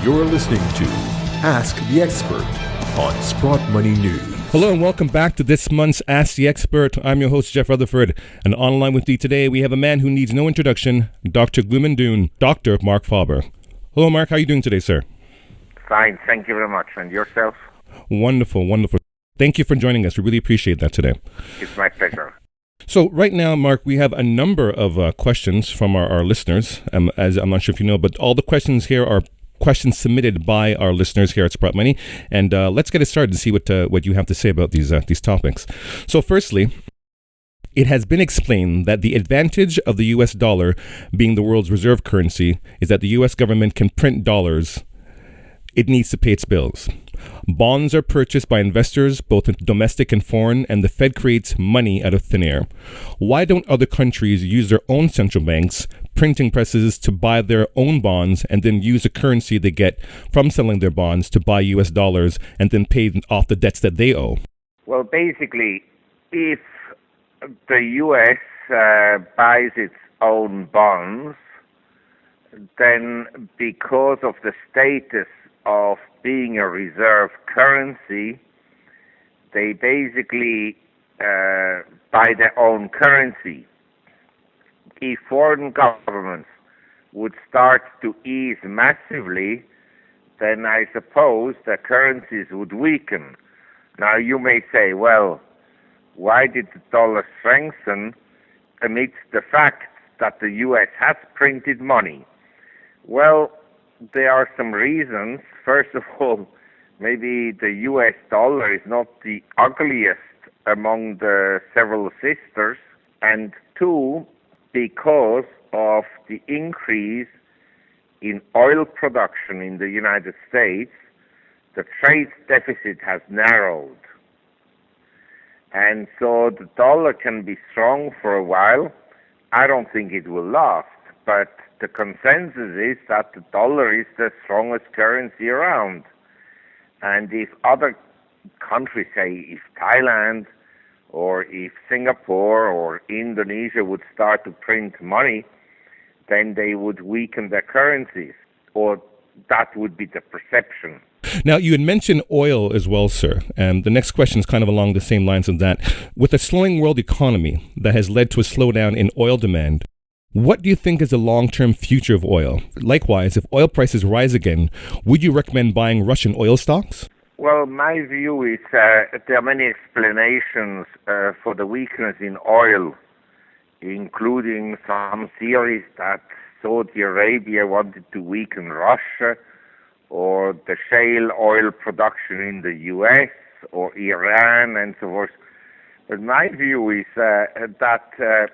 You're listening to Ask the Expert on Sprott Money News. Hello and welcome back to this month's Ask the Expert. I'm your host, Jeff Rutherford, and online with me today we have a man who needs no introduction, Dr. Gloom Dr. Marc Faber. Hello, Marc. How are you doing today, sir? Fine. Thank you very much. And yourself? Wonderful, wonderful. Thank you for joining us. We really appreciate that today. It's my pleasure. So right now, Marc, we have a number of questions from our listeners. As I'm not sure if you know, but all the questions here are questions submitted by our listeners here at Sprott Money. And let's get it started and see what you have to say about these topics. So firstly, it has been explained that the advantage of the U.S. dollar being the world's reserve currency is that the U.S. government can print dollars it needs to pay its bills. Bonds are purchased by investors, both domestic and foreign, and the Fed creates money out of thin air. Why don't other countries use their own central banks, printing presses, to buy their own bonds and then use the currency they get from selling their bonds to buy U.S. dollars and then pay off the debts that they owe? Well, basically, if the U.S. buys its own bonds, then because of the status of being a reserve currency, they basically buy their own currency. If foreign governments would start to ease massively, then I suppose the currencies would weaken. Now you may say, well, why did the dollar strengthen amidst the fact that the U.S. has printed money? Well, there are some reasons. First of all, maybe the U.S. dollar is not the ugliest among the several sisters. And two, because of the increase in oil production in the United States, the trade deficit has narrowed. And so the dollar can be strong for a while. I don't think it will last, but the consensus is that the dollar is the strongest currency around. And if other countries, say if Thailand or if Singapore or Indonesia would start to print money, then they would weaken their currencies, or that would be the perception. Now, you had mentioned oil as well, sir, and the next question is kind of along the same lines of that. With a slowing world economy that has led to a slowdown in oil demand, what do you think is the long-term future of oil? Likewise, if oil prices rise again, would you recommend buying Russian oil stocks? Well, my view is there are many explanations for the weakness in oil, including some theories that Saudi Arabia wanted to weaken Russia, or the shale oil production in the U.S., or Iran, and so forth. But my view is that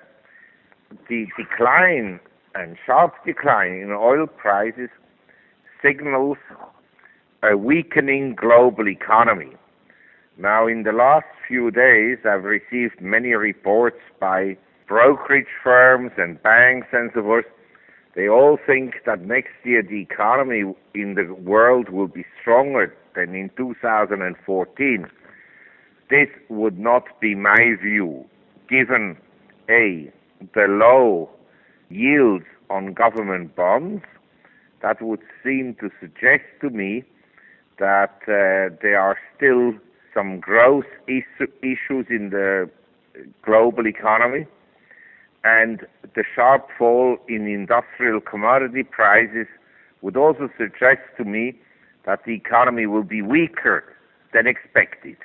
the decline and sharp decline in oil prices signals a weakening global economy. Now, in the last few days, I've received many reports by brokerage firms and banks and so forth. They all think that next year the economy in the world will be stronger than in 2014. This would not be my view, given A, the low yields on government bonds. That would seem to suggest to me that there are still some growth issues in the global economy, and the sharp fall in industrial commodity prices would also suggest to me that the economy will be weaker than expected.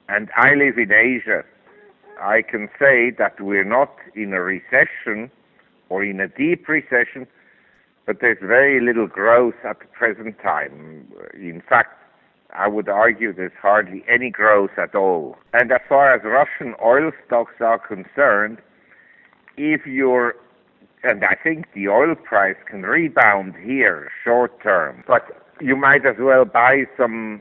And I live in Asia. I can say that we're not in a recession or in a deep recession, but there's very little growth at the present time. In fact, I would argue there's hardly any growth at all. And as far as Russian oil stocks are concerned, and I think the oil price can rebound here short term, but you might as well buy some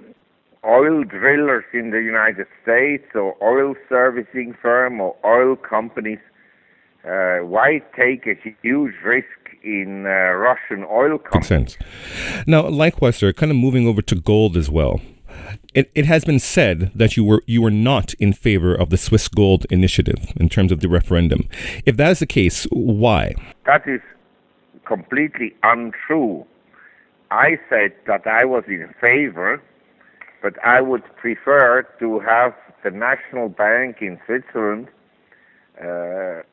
oil drillers in the United States or oil servicing firm or oil companies. Why take a huge risk in Russian oil companies? Makes sense. Now, likewise, sir, kind of moving over to gold as well. It has been said that you were not in favor of the Swiss gold initiative in terms of the referendum. If that is the case, why? That is completely untrue. I said that I was in favor, but I would prefer to have the National Bank in Switzerland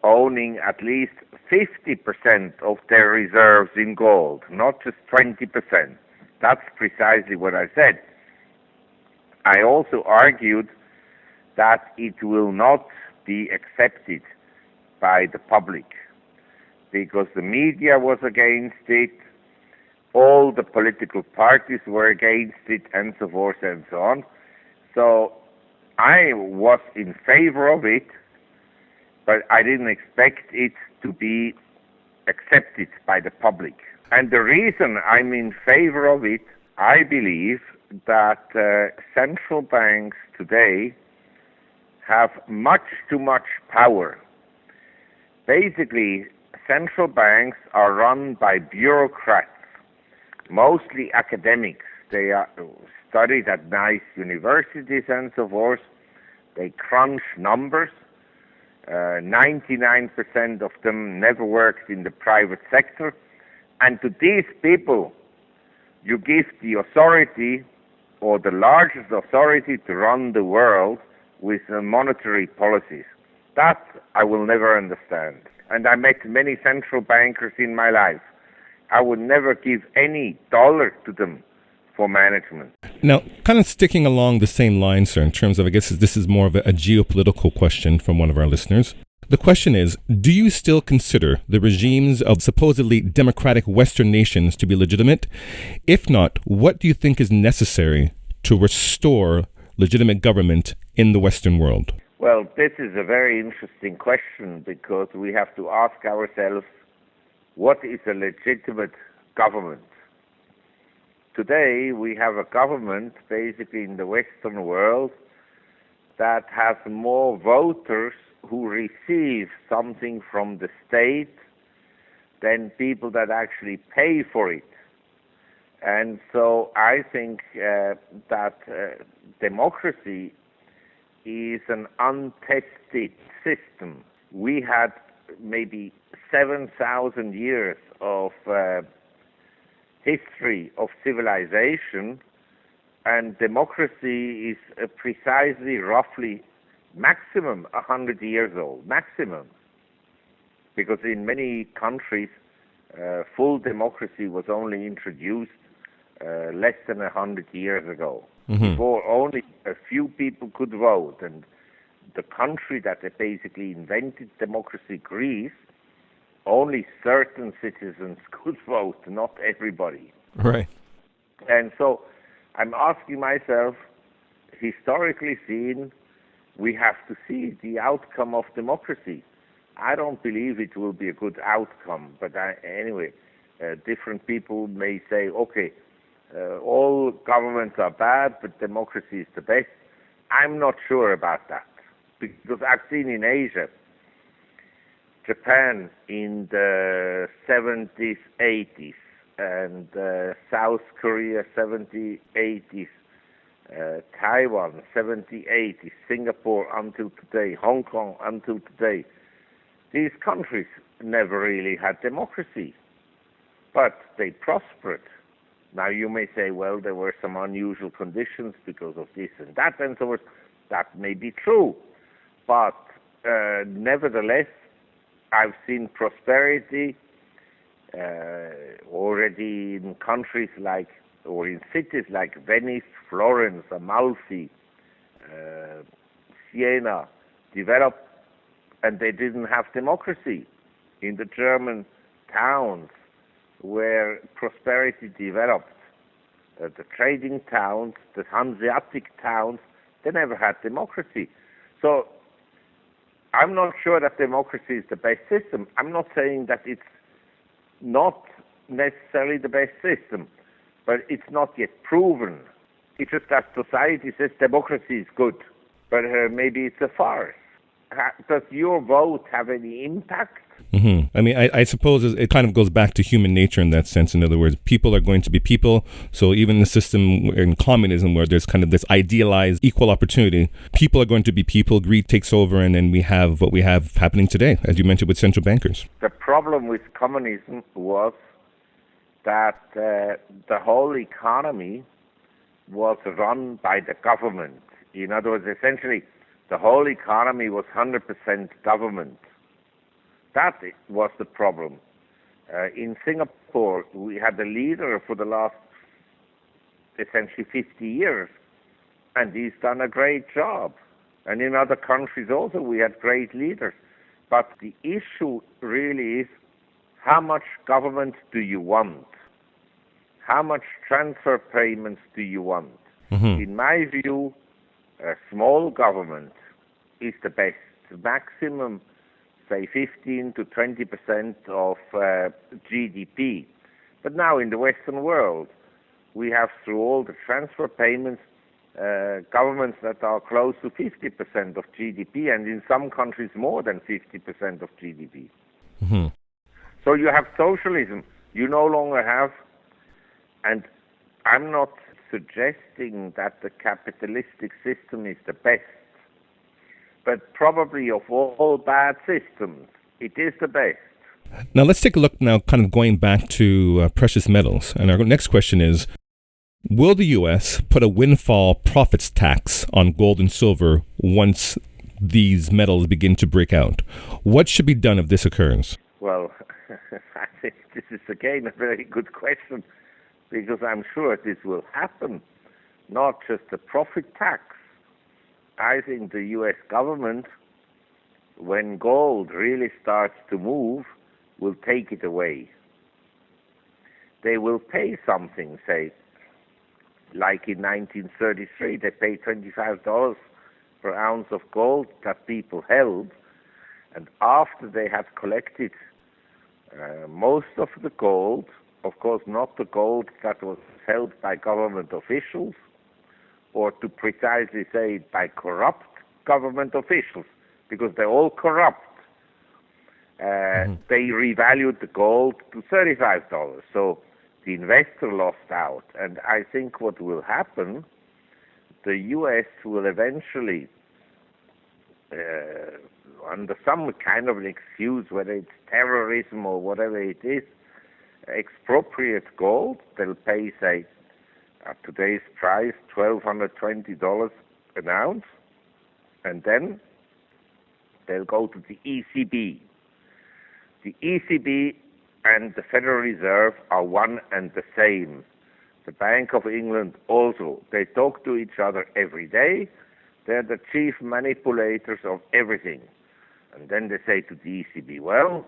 owning at least 50% of their reserves in gold, not just 20%. That's precisely what I said. I also argued that it will not be accepted by the public because the media was against it, all the political parties were against it, and so forth and so on. So I was in favor of it, but I didn't expect it to be accepted by the public. And the reason I'm in favor of it, I believe that central banks today have much too much power. Basically, central banks are run by bureaucrats, mostly academics. They are studied at nice universities and so forth. They crunch numbers. 99% of them never worked in the private sector. And to these people, you give the authority or the largest authority to run the world with monetary policies. That I will never understand. And I met many central bankers in my life. I would never give any dollar to them for management. Now, kind of sticking along the same line, sir, in terms of, I guess this is more of a geopolitical question from one of our listeners. The question is, do you still consider the regimes of supposedly democratic Western nations to be legitimate? If not, what do you think is necessary to restore legitimate government in the Western world? Well, this is a very interesting question because we have to ask ourselves, what is a legitimate government? Today, we have a government, basically in the Western world, that has more voters who receive something from the state than people that actually pay for it. And so I think that democracy is an untested system. We had maybe 7,000 years of history of civilization, and democracy is precisely, roughly, maximum 100 years old, maximum. Because in many countries, full democracy was only introduced less than 100 years ago. Before, only a few people could vote, and the country that basically invented democracy, Greece, only certain citizens could vote, not everybody. Right. And so I'm asking myself, historically seen, we have to see the outcome of democracy. I don't believe it will be a good outcome, but anyway, different people may say, okay, all governments are bad, but democracy is the best. I'm not sure about that, because I've seen in Asia, Japan in the 70s, 80s, and South Korea 70s, 80s, Taiwan 70s, 80s, Singapore until today, Hong Kong until today. These countries never really had democracy, but they prospered. Now you may say, well, there were some unusual conditions because of this and that and so forth. That may be true, but nevertheless, I've seen prosperity already in countries like, or in cities like Venice, Florence, Amalfi, Siena, develop, and they didn't have democracy. In the German towns where prosperity developed, the trading towns, the Hanseatic towns, they never had democracy. So I'm not sure that democracy is the best system. I'm not saying that it's not necessarily the best system, but it's not yet proven. It's just that society says democracy is good, but maybe it's a farce. Does your vote have any impact? I mean, I suppose it kind of goes back to human nature in that sense. In other words, people are going to be people. So even in the system in communism where there's kind of this idealized equal opportunity, people are going to be people. Greed takes over, and then we have what we have happening today, as you mentioned, with central bankers. The problem with communism was that the whole economy was run by the government. In other words, essentially, the whole economy was 100% government. That was the problem. In Singapore, we had a leader for the last, essentially, 50 years, and he's done a great job. And in other countries also, we had great leaders. But the issue really is, how much government do you want? How much transfer payments do you want? Mm-hmm. In my view, a small government is the best. Maximum, say, 15 to 20% of GDP. But now in the Western world, we have, through all the transfer payments, governments that are close to 50% of GDP, and in some countries more than 50% of GDP. Mm-hmm. So you have socialism. You no longer have, and I'm not suggesting that the capitalistic system is the best, but probably of all bad systems, it is the best. Now let's take a look now, kind of going back to precious metals. And our next question is, will the U.S. put a windfall profits tax on gold and silver once these metals begin to break out? What should be done if this occurs? Well, I think this is again a very good question, because I'm sure this will happen. Not just the profit tax. I think the U.S. government, when gold really starts to move, will take it away. They will pay something, say, like in 1933, they paid $25 per ounce of gold that people held, and after they had collected most of the gold, of course not the gold that was held by government officials, or to precisely say by corrupt government officials, because they're all corrupt, they revalued the gold to $35. So the investor lost out. And I think what will happen, the U.S. will eventually, under some kind of an excuse, whether it's terrorism or whatever it is, expropriate gold. They'll pay, say, at today's price, $1,220 an ounce, and then they'll go to the ECB. The ECB and the Federal Reserve are one and the same. The Bank of England also. They talk to each other every day. They're the chief manipulators of everything. And then they say to the ECB, well,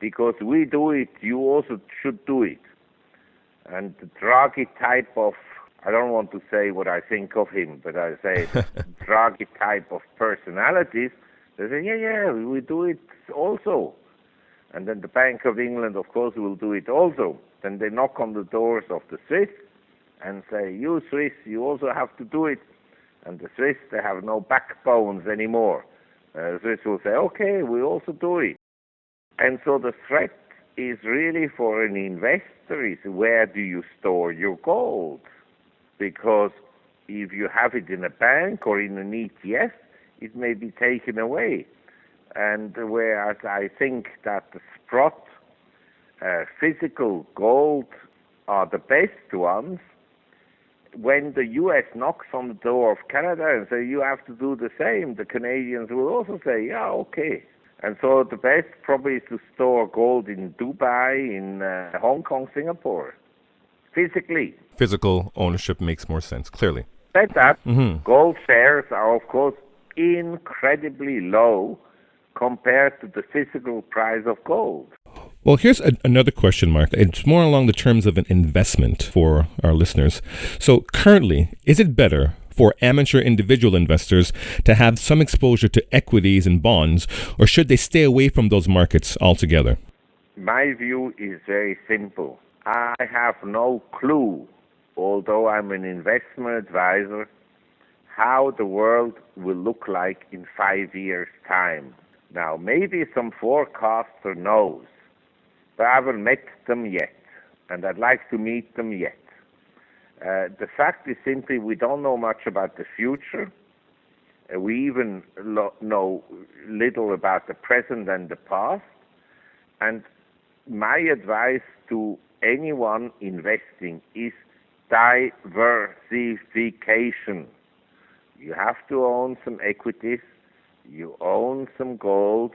because we do it, you also should do it. And the Draghi type of, I don't want to say what I think of him, but I say Draghi type of personalities, they say, yeah, we do it also. And then the Bank of England, of course, will do it also. Then they knock on the doors of the Swiss and say, you Swiss, you also have to do it. And the Swiss, they have no backbones anymore. The Swiss will say, okay, we also do it. And so the threat is really for an investor is, where do you store your gold? Because if you have it in a bank or in an ETF, it may be taken away. And whereas I think that the Sprott physical gold are the best ones, when the U.S. knocks on the door of Canada and says, you have to do the same, the Canadians will also say, yeah, okay. And so the best probably is to store gold in Dubai, in Hong Kong, Singapore, physically. Physical ownership makes more sense, clearly. Said that, gold shares are, of course, incredibly low compared to the physical price of gold. Well, here's another question, Mark. It's more along the terms of an investment for our listeners. So currently, is it better for amateur individual investors to have some exposure to equities and bonds, or should they stay away from those markets altogether? My view is very simple. I have no clue, although I'm an investment advisor, how the world will look like in 5 years' time. Now, maybe some forecaster knows, but I haven't met them yet, and I'd like to meet them yet. The fact is simply we don't know much about the future. We even know little about the present and the past. And my advice to anyone investing is diversification. You have to own some equities, you own some gold,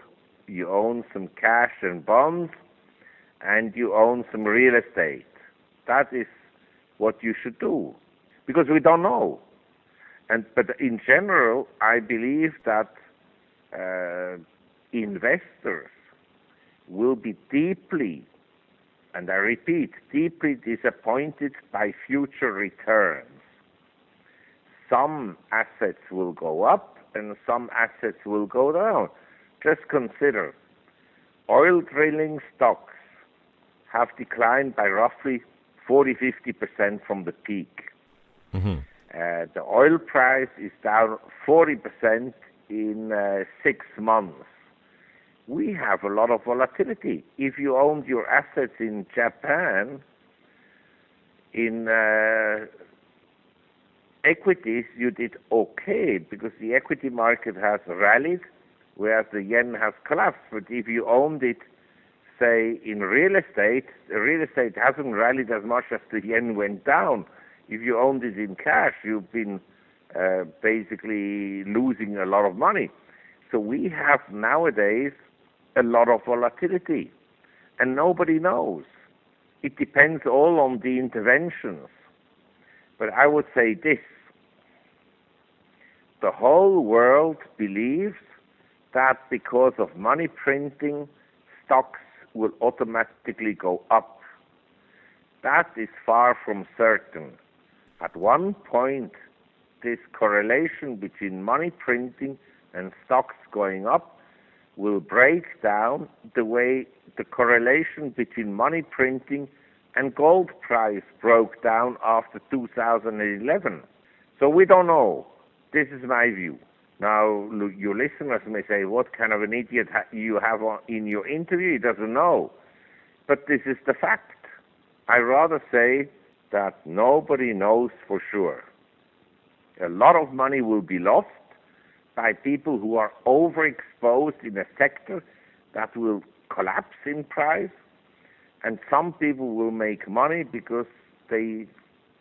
you own some cash and bonds, and you own some real estate. That is what you should do, because we don't know. But in general, I believe that investors will be deeply, and I repeat, deeply disappointed by future returns. Some assets will go up and some assets will go down. Just consider, oil drilling stocks have declined by roughly 40-50% from the peak. Mm-hmm. The oil price is down 40% in 6 months. We have a lot of volatility. If you owned your assets in Japan, in equities, you did okay because the equity market has rallied, whereas the yen has collapsed. But if you owned it, say, in real estate, the real estate hasn't rallied as much as the yen went down. If you owned it in cash, you've been basically losing a lot of money. So we have nowadays a lot of volatility, and nobody knows. It depends all on the interventions. But I would say this: the whole world believes that because of money printing, stocks will automatically go up. That is far from certain. At one point, this correlation between money printing and stocks going up will break down the way the correlation between money printing and gold price broke down after 2011. So we don't know. This is my view. Now, your listeners may say, what kind of an idiot you have in your interview? He doesn't know. But this is the fact. I rather say that nobody knows for sure. A lot of money will be lost by people who are overexposed in a sector that will collapse in price, and some people will make money because they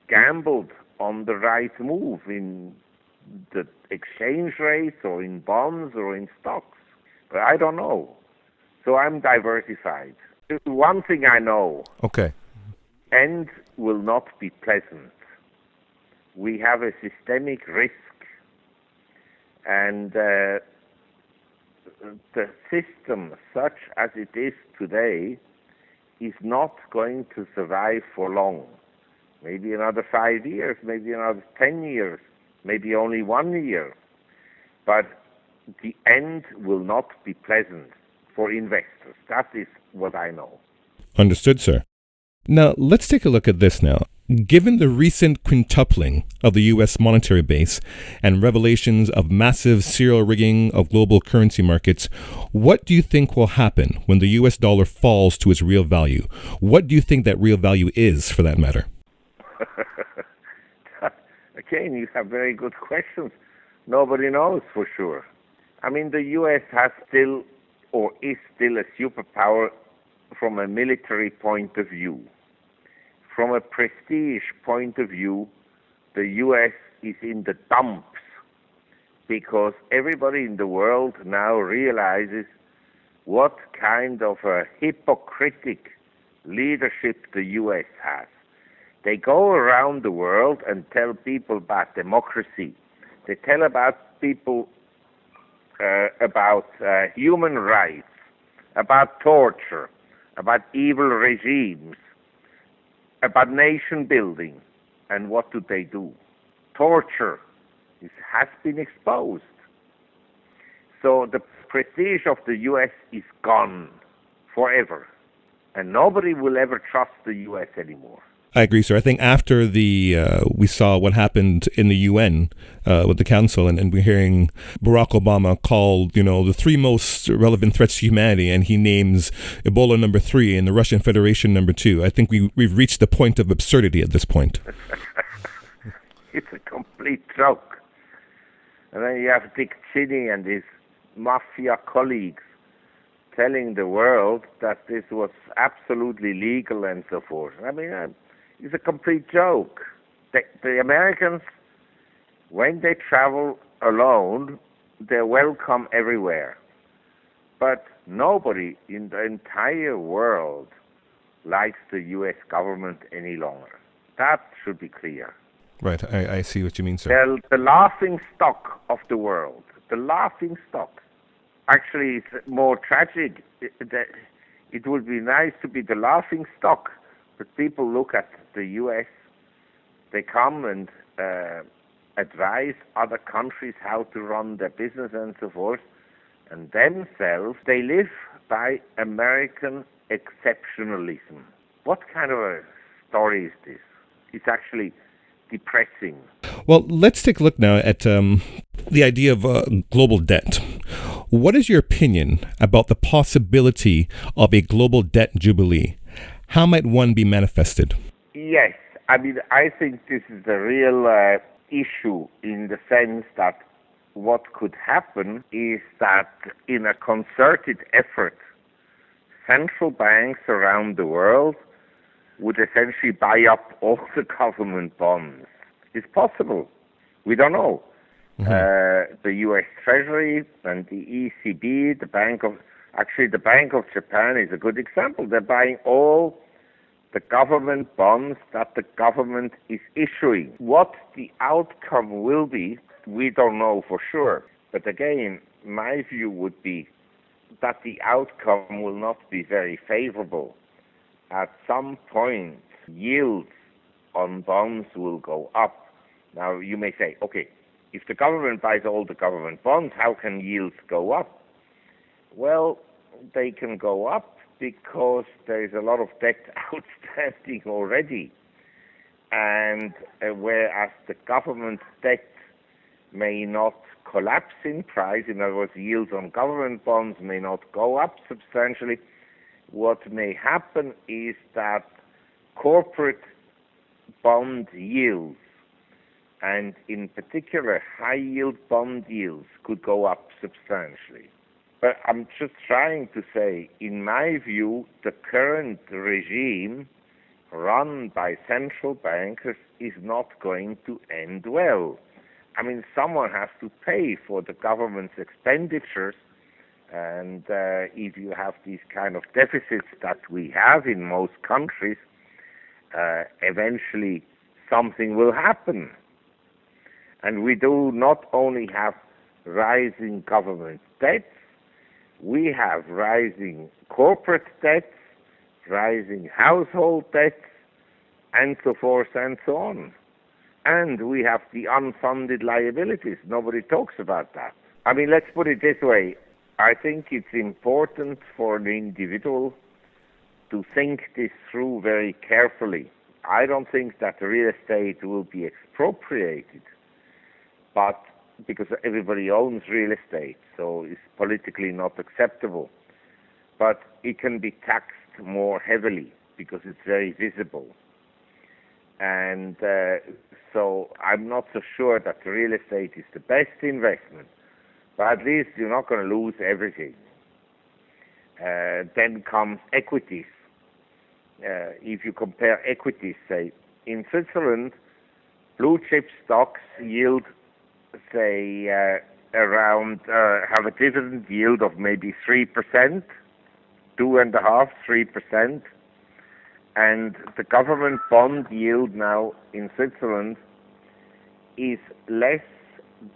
gambled on the right move in the exchange rates or in bonds or in stocks. But I don't know. So I'm diversified. One thing I know. Okay. End will not be pleasant. We have a systemic risk, and the system, such as it is today, is not going to survive for long. Maybe another 5 years, maybe another 10 years, maybe only 1 year. But the end will not be pleasant for investors. That is what I know. Understood, sir. Now, let's take a look at this now. Given the recent quintupling of the U.S. monetary base and revelations of massive serial rigging of global currency markets, what do you think will happen when the U.S. dollar falls to its real value? What do you think that real value is, for that matter? Again, you have very good questions. Nobody knows for sure. I mean, the U.S. has still, or is still, a superpower from a military point of view. From a prestige point of view, the U.S. is in the dumps because everybody in the world now realizes what kind of a hypocritic leadership the U.S. has. They go around the world and tell people about democracy. They tell about people about human rights, about torture, about evil regimes, about nation building. And what do? Torture has been exposed. So the prestige of the U.S. is gone forever. And nobody will ever trust the U.S. anymore. I agree, sir. I think after we saw what happened in the UN with the council, and we're hearing Barack Obama called, the three most relevant threats to humanity, and he names Ebola number 3 and the Russian Federation number 2. I think we've reached the point of absurdity at this point. It's a complete joke. And then you have Dick Cheney and his mafia colleagues telling the world that this was absolutely legal and so forth. I mean, it's a complete joke. The Americans, when they travel alone, they're welcome everywhere. But nobody in the entire world likes the U.S. government any longer. That should be clear. Right, I see what you mean, sir. They're the laughing stock of the world. The laughing stock. Actually, it's more tragic. It would be nice to be the laughing stock, but people look at the U.S., they come and advise other countries how to run their business and so forth, and themselves, they live by American exceptionalism. What kind of a story is this? It's actually depressing. Well, let's take a look now at the idea of global debt. What is your opinion about the possibility of a global debt jubilee? How might one be manifested? Yes, I mean, I think this is a real issue in the sense that what could happen is that in a concerted effort, central banks around the world would essentially buy up all the government bonds. It's possible. We don't know. The U.S. Treasury and the ECB, the Bank of Japan is a good example. They're buying all the government bonds that the government is issuing. What the outcome will be, we don't know for sure. But again, my view would be that the outcome will not be very favorable. At some point, yields on bonds will go up. Now, you may say, okay, if the government buys all the government bonds, how can yields go up? Well, they can go up because there is a lot of debt outstanding already. And whereas the government debt may not collapse in price, in other words, yields on government bonds may not go up substantially, what may happen is that corporate bond yields, and in particular high-yield bond yields, could go up substantially. But I'm just trying to say, in my view, the current regime run by central bankers is not going to end well. I mean, someone has to pay for the government's expenditures, and if you have these kind of deficits that we have in most countries, eventually something will happen. And we do not only have rising government debts, we have rising corporate debts, rising household debts, and so forth and so on. And we have the unfunded liabilities. Nobody talks about that. I mean, let's put it this way. I think it's important for an individual to think this through very carefully. I don't think that real estate will be expropriated, but because everybody owns real estate, so it's politically not acceptable. But it can be taxed more heavily because it's very visible. And so I'm not so sure that real estate is the best investment, but at least you're not going to lose everything. Then comes equities. If you compare equities, say, in Switzerland, blue chip stocks yield, say, around, have a dividend yield of maybe 3%, 2.5%, 3%. And the government bond yield now in Switzerland is less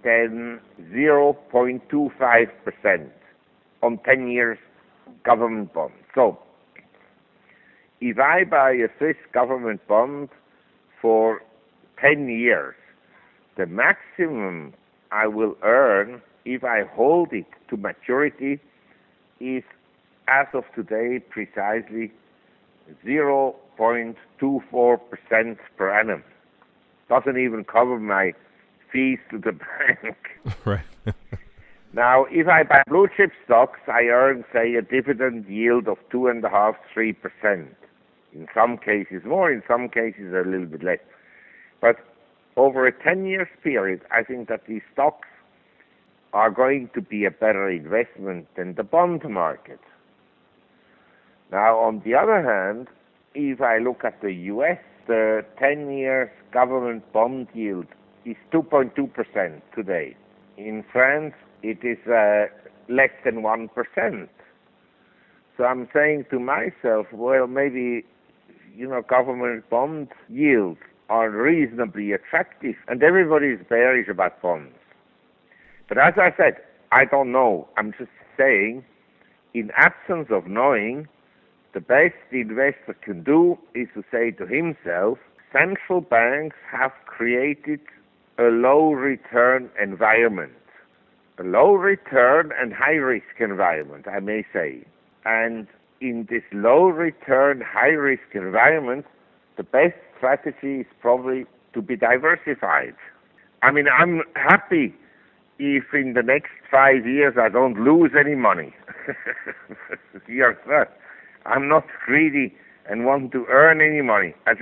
than 0.25% on 10 years government bond. So, if I buy a Swiss government bond for 10 years, the maximum I will earn if I hold it to maturity is, as of today, precisely 0.24% per annum. Doesn't even cover my fees to the bank. Right. Now, if I buy blue chip stocks, I earn, say, a dividend yield of 2.5%, 3%. In some cases more, in some cases a little bit less. But over a 10-year period, I think that these stocks are going to be a better investment than the bond market. Now, on the other hand, if I look at the U.S., the 10-year government bond yield is 2.2% today. In France, it is less than 1%. So I'm saying to myself, well, maybe, government bond yields are reasonably attractive, and everybody is bearish about bonds. But as I said, I don't know. I'm just saying, in absence of knowing, the best the investor can do is to say to himself, central banks have created a low-return environment. A low-return and high-risk environment, I may say. And in this low-return, high-risk environment, the best strategy is probably to be diversified. I mean, I'm happy if in the next 5 years I don't lose any money. Yes, sir. I'm not greedy and want to earn any money. I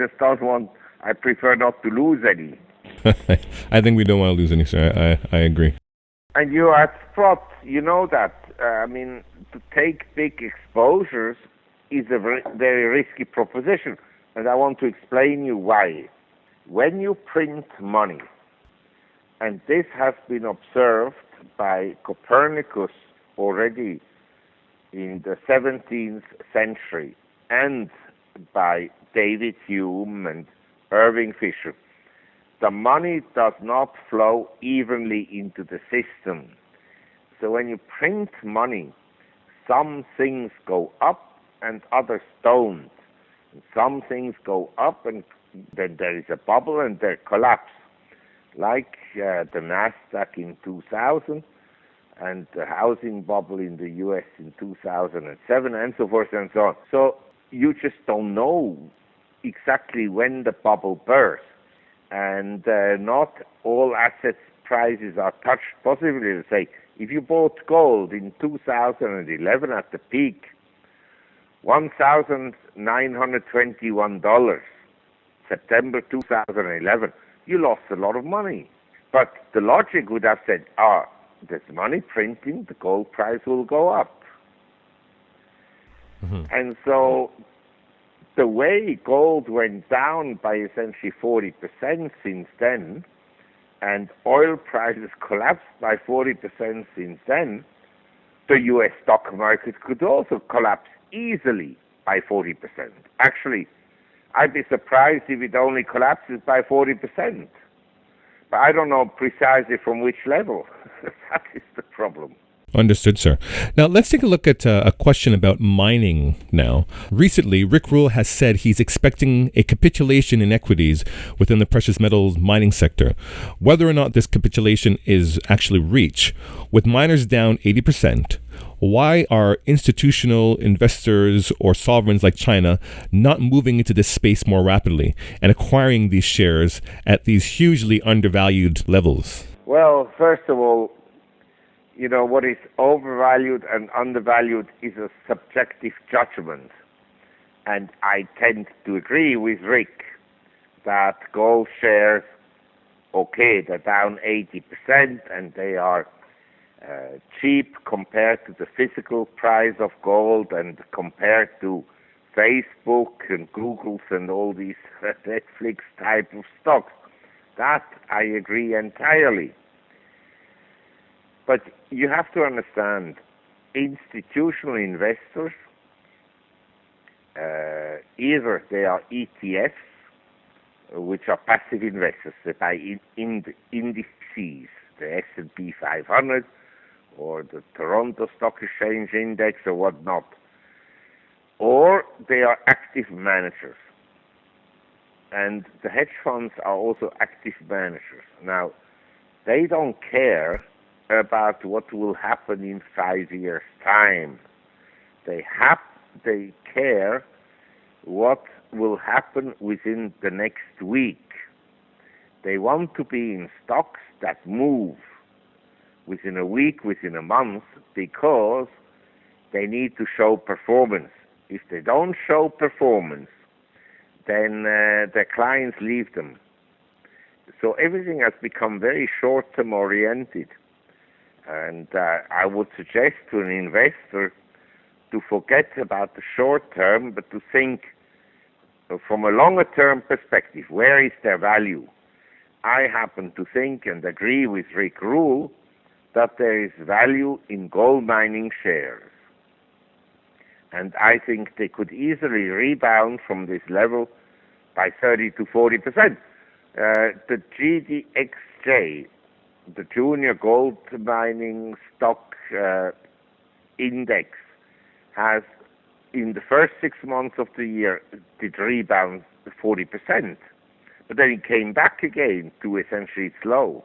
prefer not to lose any. I think we don't want to lose any, sir. I agree. And you at Sprott, you know that. To take big exposures is a very risky proposition. And I want to explain you why. When you print money, and this has been observed by Copernicus already in the 17th century, and by David Hume and Irving Fisher, the money does not flow evenly into the system. So when you print money, some things go up and others don't. And some things go up and then there is a bubble and they collapse, like the Nasdaq in 2000 and the housing bubble in the US in 2007, and so forth and so on. So you just don't know exactly when the bubble bursts. And not all asset prices are touched positively. To say, if you bought gold in 2011 at the peak, $1,921, September 2011, you lost a lot of money. But the logic would have said, there's money printing, the gold price will go up. Mm-hmm. And so the way gold went down by essentially 40% since then, and oil prices collapsed by 40% since then, the U.S. stock market could also collapse easily by 40%. Actually, I'd be surprised if it only collapses by 40%. But I don't know precisely from which level. That is the problem. Understood, sir. Now, let's take a look at a question about mining now. Recently, Rick Rule has said he's expecting a capitulation in equities within the precious metals mining sector. Whether or not this capitulation is actually reached, with miners down 80%, why are institutional investors or sovereigns like China not moving into this space more rapidly and acquiring these shares at these hugely undervalued levels? Well, first of all, what is overvalued and undervalued is a subjective judgment. And I tend to agree with Rick that gold shares, they're down 80% and they are cheap compared to the physical price of gold and compared to Facebook and Google's and all these Netflix type of stocks. That I agree entirely. But you have to understand, institutional investors, either they are ETFs, which are passive investors, they buy indices, the S&P 500 or the Toronto Stock Exchange Index or whatnot, or they are active managers. And the hedge funds are also active managers. Now, they don't care about what will happen in 5 years' time. They care what will happen within the next week. They want to be in stocks that move within a week, within a month, because they need to show performance. If they don't show performance, then their clients leave them. So everything has become very short-term oriented. And I would suggest to an investor to forget about the short term, but to think from a longer term perspective, where is their value? I happen to think and agree with Rick Rule that there is value in gold mining shares. And I think they could easily rebound from this level by 30 to 40%. The GDXJ, the Junior Gold Mining Stock Index, has in the first 6 months of the year did rebound 40%, but then it came back again to essentially its low.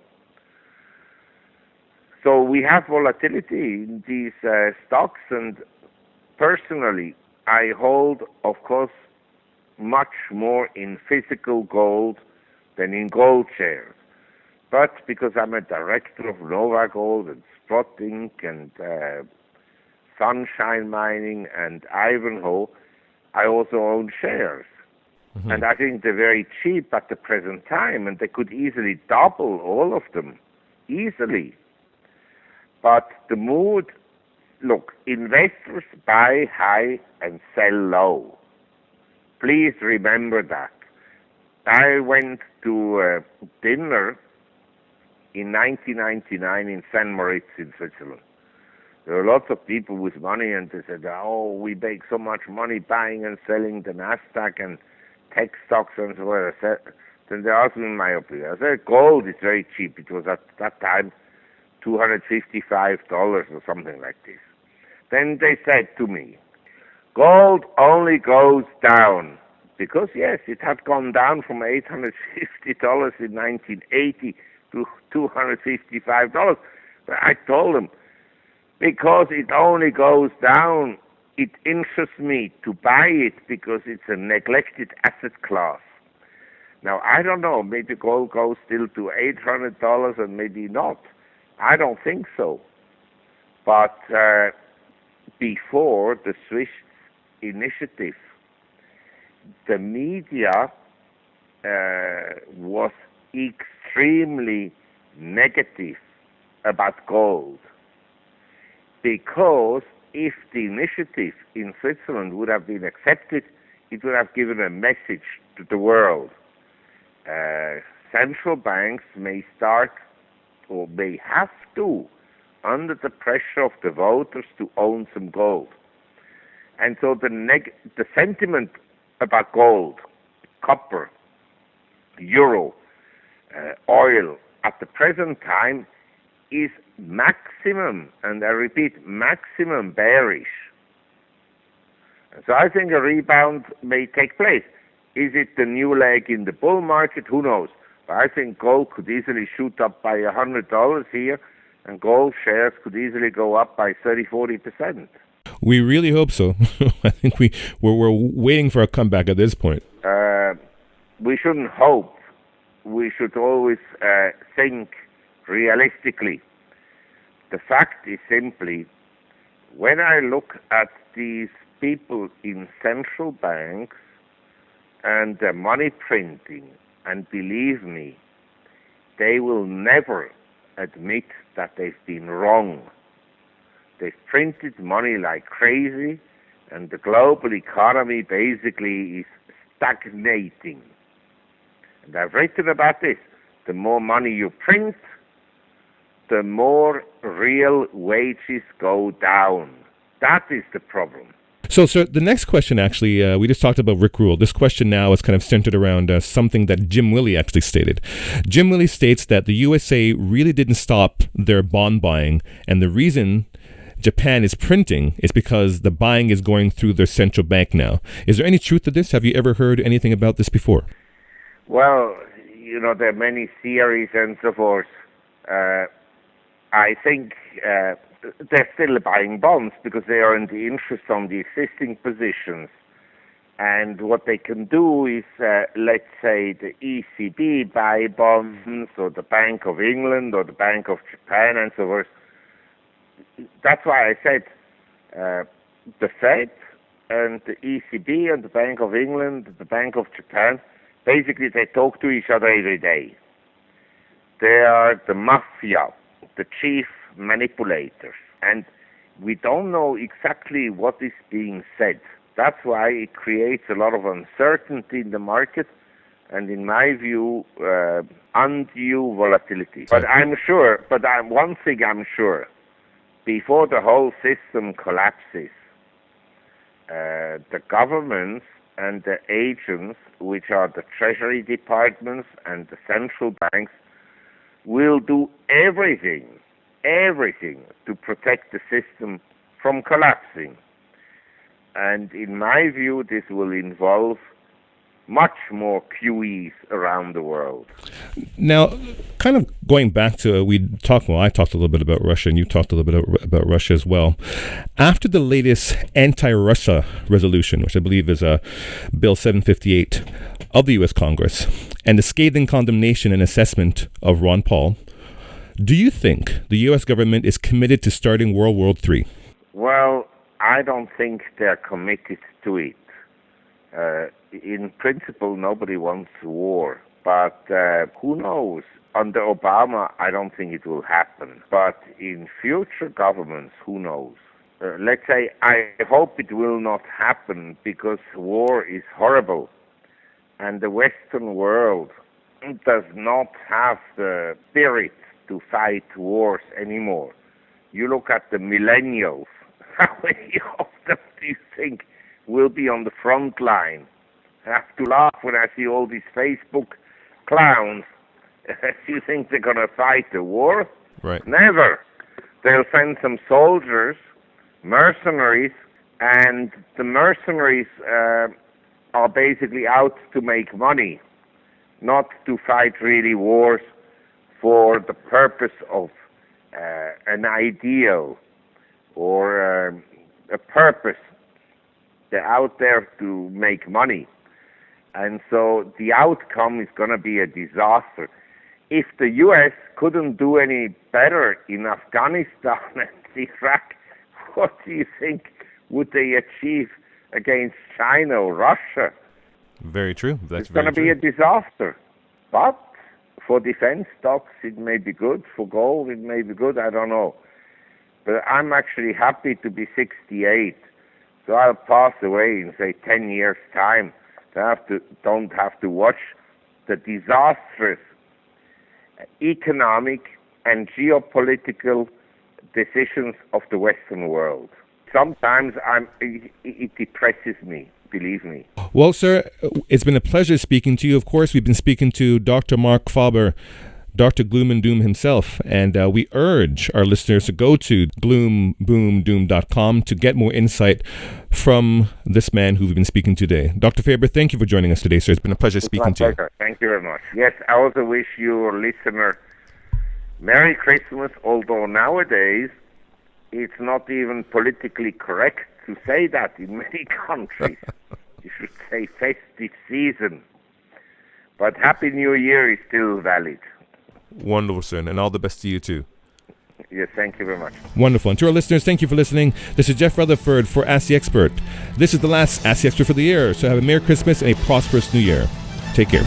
So we have volatility in these stocks, and personally, I hold, of course, much more in physical gold than in gold shares. But because I'm a director of Nova Gold and Sprott Inc. and Sunshine Mining and Ivanhoe, I also own shares. Mm-hmm. And I think they're very cheap at the present time, and they could easily double, all of them, easily. But the mood, look, investors buy high and sell low. Please remember that. I went to dinner in 1999 in St. Moritz in Switzerland. There were lots of people with money, and they said, oh, we make so much money buying and selling the Nasdaq and tech stocks and so on. Then they asked me my opinion. I said, gold is very cheap. It was at that time $255 or something like this. Then they said to me, gold only goes down. Because, yes, it had gone down from $850 in 1980 to $255. But I told them, because it only goes down, it interests me to buy it because it's a neglected asset class. Now, I don't know, maybe gold goes still to $800 and maybe not. I don't think so. But before the Swiss initiative, the media was extremely negative about gold, because if the initiative in Switzerland would have been accepted, it would have given a message to the world. Central banks may start, or may have to, under the pressure of the voters, to own some gold. And so the sentiment about gold, copper, euro, oil, at the present time is maximum, and I repeat, maximum bearish. So I think a rebound may take place. Is it the new leg in the bull market? Who knows? But I think gold could easily shoot up by $100 here, and gold shares could easily go up by 30-40%. We really hope so. I think we're waiting for a comeback at this point. We shouldn't hope. We should always think realistically. The fact is simply, when I look at these people in central banks and their money printing, and believe me, they will never admit that they've been wrong. They've printed money like crazy, and the global economy basically is stagnating. And I've written about this. The more money you print, the more real wages go down. That is the problem. So, sir, the next question, actually, we just talked about Rick Rule. This question now is kind of centered around something that Jim Willie actually stated. Jim Willie states that the USA really didn't stop their bond buying, and the reason Japan is printing is because the buying is going through their central bank now. Is there any truth to this? Have you ever heard anything about this before? Well, there are many theories and so forth. I think they're still buying bonds because they are in the interest on the existing positions. And what they can do is, let's say, the ECB buy bonds, or the Bank of England, or the Bank of Japan, and so forth. That's why I said the Fed and the ECB and the Bank of England, the Bank of Japan, basically they talk to each other every day. They are the mafia, the chief manipulators. And We don't know exactly what is being said. That's why it creates a lot of uncertainty in the market, and in my view, undue volatility. But one thing I'm sure, before the whole system collapses, the governments and the agents, which are the treasury departments and the central banks, will do everything to protect the system from collapsing. And in my view, this will involve much more QEs around the world. Now, kind of going back to, I talked a little bit about Russia, and you talked a little bit about Russia as well. After the latest anti-Russia resolution, which I believe is Bill 758 of the U.S. Congress, and the scathing condemnation and assessment of Ron Paul, do you think the U.S. government is committed to starting World War III? Well, I don't think they're committed to it. In principle, nobody wants war, but who knows? Under Obama, I don't think it will happen. But in future governments, who knows? Let's say, I hope it will not happen, because war is horrible. And the Western world does not have the spirit to fight wars anymore. You look at the millennials. How many of them do you think will be on the front line? I have to laugh when I see all these Facebook clowns. You think they're going to fight the war? Right. Never. They'll send some soldiers, mercenaries, and the mercenaries are basically out to make money, not to fight really wars for the purpose of an ideal or a purpose. They're out there to make money. And so the outcome is going to be a disaster. If the U.S. couldn't do any better in Afghanistan and Iraq, what do you think would they achieve against China or Russia? Very true. It's going to be a disaster. But for defense stocks, it may be good. For gold, it may be good. I don't know. But I'm actually happy to be 68. So I'll pass away in, say, 10 years' time. Don't have to watch the disastrous economic and geopolitical decisions of the Western world. Sometimes it depresses me, believe me. Well, sir, it's been a pleasure speaking to you. Of course, we've been speaking to Dr. Marc Faber, Dr. Gloom and Doom himself, and we urge our listeners to go to gloomboomdoom.com to get more insight from this man who we've been speaking to today. Dr. Faber, thank you for joining us today, sir. It's been a pleasure speaking to you. Thank you very much. Yes, I also wish your listener Merry Christmas, although nowadays it's not even politically correct to say that in many countries. You should say festive season. But Happy New Year is still valid. Wonderful, sir, and all the best to you too. Yes, thank you very much. Wonderful. And to our listeners, thank you for listening. This is Jeff Rutherford for Ask the Expert. This is the last Ask the Expert for the year, so have a Merry Christmas and a prosperous New Year. Take care.